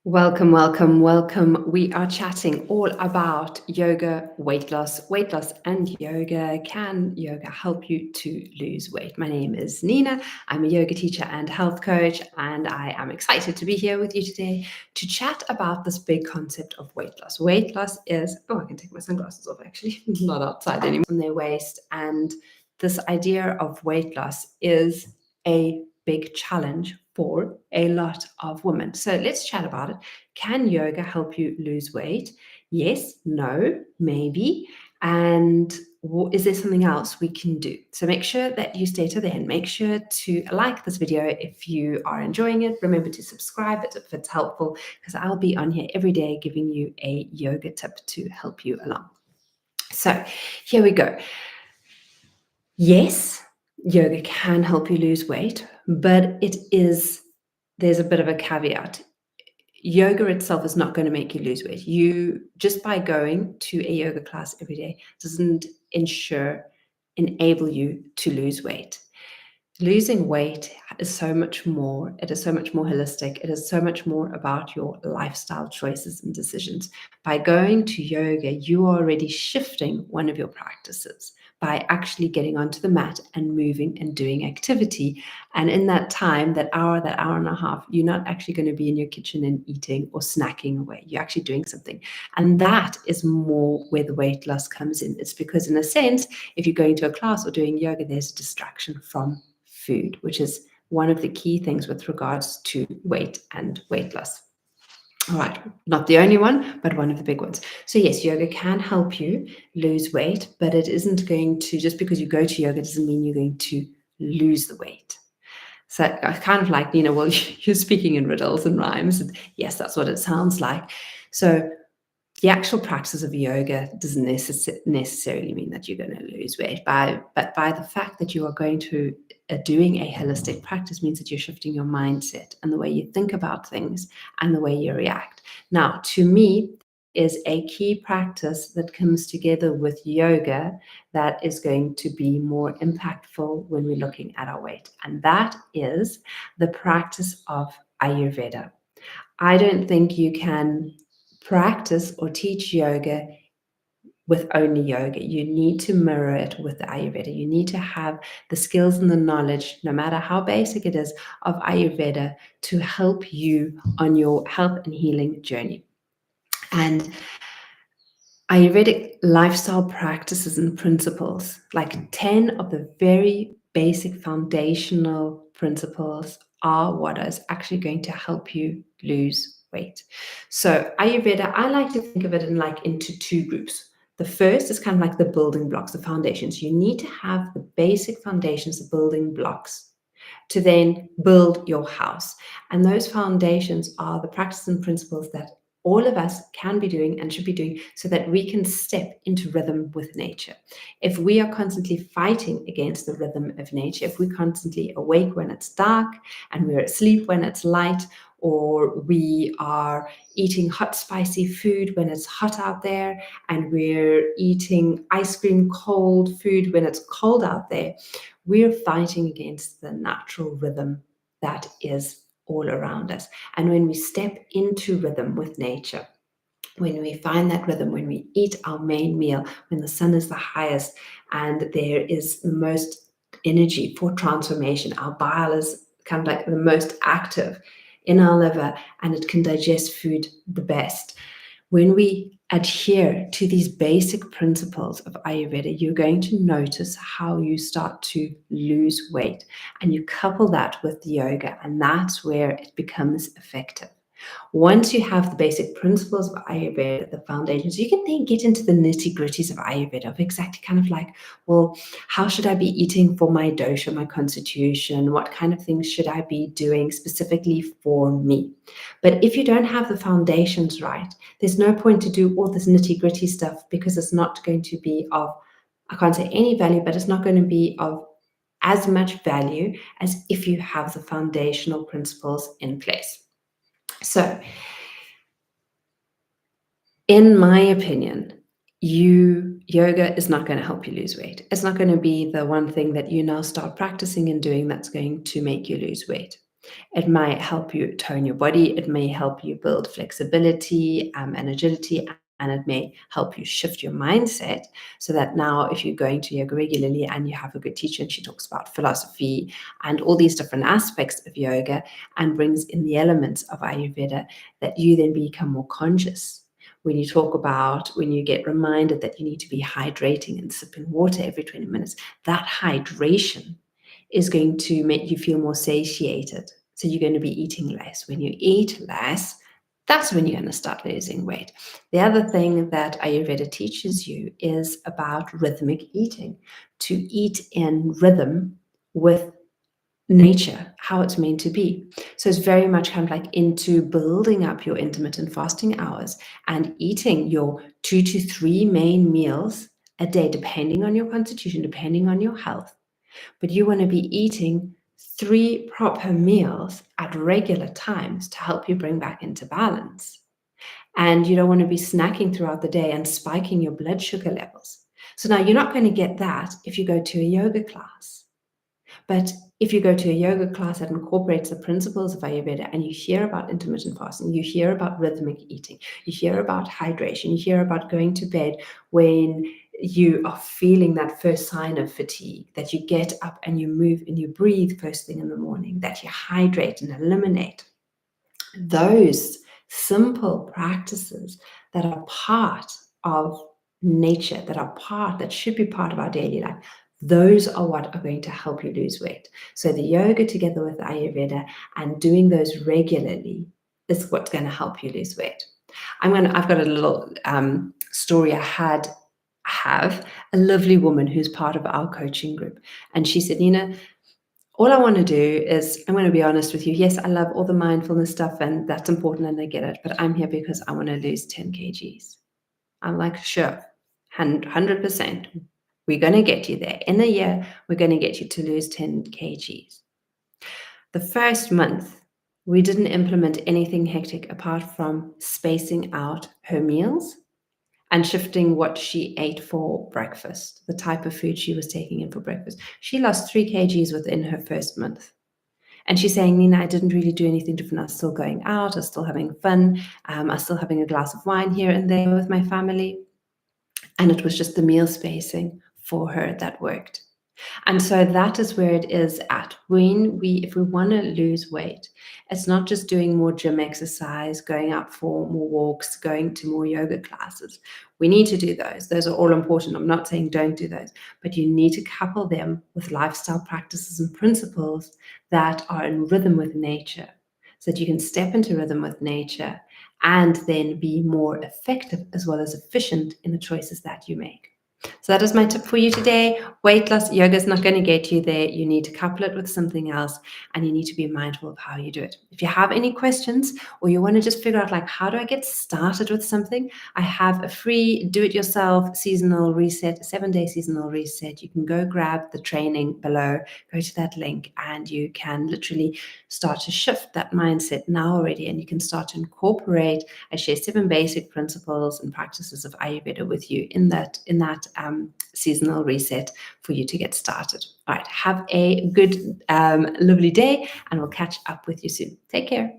Welcome, welcome, welcome. We are chatting all about yoga, weight loss, and yoga. Can yoga help you to lose weight? My name is Nina. I'm a yoga teacher and health coach, and I am excited to be here with you today to chat about this big concept of weight loss. Weight loss is, I can take my sunglasses off actually, not outside anymore, on their waist. And this idea of weight loss is a big challenge for a lot of women. So let's chat about it. Can yoga help you lose weight? Yes, no, maybe. And is there something else we can do? So make sure that you stay to the end. Make sure to like this video if you are enjoying it. Remember to subscribe if it's helpful, because I'll be on here every day giving you a yoga tip to help you along. So here we go. Yes, yoga can help you lose weight, but there's a bit of a caveat. Yoga itself is not going to make you lose weight. You just by going to a yoga class every day doesn't enable you to lose weight. Losing weight is so much more. It is so much more holistic. It is so much more about your lifestyle choices and decisions. By going to yoga, you are already shifting one of your practices by actually getting onto the mat and moving and doing activity. And in that time, that hour and a half, you're not actually going to be in your kitchen and eating or snacking away. You're actually doing something. And that is more where the weight loss comes in. It's because, in a sense, if you're going to a class or doing yoga, there's a distraction from food, which is one of the key things with regards to weight and weight loss. All right, not the only one, but one of the big ones. So yes, yoga can help you lose weight, but it isn't going to, just because you go to yoga doesn't mean you're going to lose the weight. So I kind of like, well, you're speaking in riddles and rhymes. And yes, that's what it sounds like. So the actual practice of yoga doesn't necessarily mean that you're going to lose weight, but by the fact that you are going to doing a holistic practice means that you're shifting your mindset and the way you think about things and the way you react. Now, to me, is a key practice that comes together with yoga that is going to be more impactful when we're looking at our weight, and that is the practice of Ayurveda. I don't think you can practice or teach yoga with only yoga. You need to mirror it with the Ayurveda. You need to have the skills and the knowledge, no matter how basic it is, of Ayurveda to help you on your health and healing journey. And Ayurvedic lifestyle practices and principles, like 10 of the very basic foundational principles, are what is actually going to help you lose weight. So Ayurveda, I like to think of it into two groups. The first is kind of like the building blocks, the foundations. You need to have the basic foundations, the building blocks, to then build your house. And those foundations are the practices and principles that all of us can be doing and should be doing so that we can step into rhythm with nature. If we are constantly fighting against the rhythm of nature, if we're constantly awake when it's dark and we're asleep when it's light, or we are eating hot, spicy food when it's hot out there, and we're eating ice cream, cold food when it's cold out there, we're fighting against the natural rhythm that is all around us. And when we step into rhythm with nature, when we find that rhythm, when we eat our main meal, when the sun is the highest and there is the most energy for transformation, our bile is kind of like the most active in our liver and it can digest food the best. When we adhere to these basic principles of Ayurveda, you're going to notice how you start to lose weight. And you couple that with the yoga, and that's where it becomes effective. Once you have the basic principles of Ayurveda, the foundations, you can then get into the nitty-gritties of Ayurveda, of exactly kind of like, well, how should I be eating for my dosha, my constitution? What kind of things should I be doing specifically for me? But if you don't have the foundations right, there's no point to do all this nitty-gritty stuff, because it's not going to be of, I can't say any value, but it's not going to be of as much value as if you have the foundational principles in place. So, in my opinion, yoga is not going to help you lose weight. It's not going to be the one thing that you now start practicing and doing that's going to make you lose weight. It might help you tone your body. It may help you build flexibility and agility, and it may help you shift your mindset so that now if you're going to yoga regularly and you have a good teacher and she talks about philosophy and all these different aspects of yoga and brings in the elements of Ayurveda, that you then become more conscious. When you get reminded that you need to be hydrating and sipping water every 20 minutes, that hydration is going to make you feel more satiated. So you're going to be eating less. When you eat less, that's when you're going to start losing weight. The other thing that Ayurveda teaches you is about rhythmic eating, to eat in rhythm with nature, how it's meant to be. So it's very much kind of like into building up your intermittent fasting hours and eating your 2 to 3 main meals a day, depending on your constitution, depending on your health. But you want to be eating 3 proper meals at regular times to help you bring back into balance. And you don't want to be snacking throughout the day and spiking your blood sugar levels. So now you're not going to get that if you go to a yoga class. But if you go to a yoga class that incorporates the principles of Ayurveda and you hear about intermittent fasting, you hear about rhythmic eating, you hear about hydration, you hear about going to bed when you are feeling that first sign of fatigue, that you get up and you move and you breathe first thing in the morning, that you hydrate and eliminate. Those simple practices that are part of nature, that should be part of our daily life, those are what are going to help you lose weight. So the yoga together with the Ayurveda and doing those regularly is what's going to help you lose weight. I've got a little story. I have a lovely woman who's part of our coaching group, and she said, Nina, all I want to do is, I'm going to be honest with you. Yes, I love all the mindfulness stuff and that's important and I get it, but I'm here because I want to lose 10 kgs. I'm like, sure, 100%. We're going to get you there. In a year, we're going to get you to lose 10 kgs. The first month, we didn't implement anything hectic apart from spacing out her meals and shifting what she ate for breakfast, the type of food she was taking in for breakfast. She lost 3 kgs within her first month. And she's saying, Nina, I didn't really do anything different. I was still going out. I was still having fun. I was still having a glass of wine here and there with my family. And it was just the meal spacing for her that worked. And so that is where it is at. If we want to lose weight, it's not just doing more gym exercise, going out for more walks, going to more yoga classes. We need to do those. Those are all important. I'm not saying don't do those, but you need to couple them with lifestyle practices and principles that are in rhythm with nature so that you can step into rhythm with nature and then be more effective as well as efficient in the choices that you make. So that is my tip for you today. Weight loss yoga is not going to get you there. You need to couple it with something else and you need to be mindful of how you do it. If you have any questions or you want to just figure out like, how do I get started with something? I have a free do-it-yourself seasonal reset, 7-day seasonal reset. You can go grab the training below, go to that link and you can literally start to shift that mindset now already and you can start to incorporate. I share 7 basic principles and practices of Ayurveda with you in that seasonal reset for you to get started. All right, have a good, lovely day, and we'll catch up with you soon. Take care.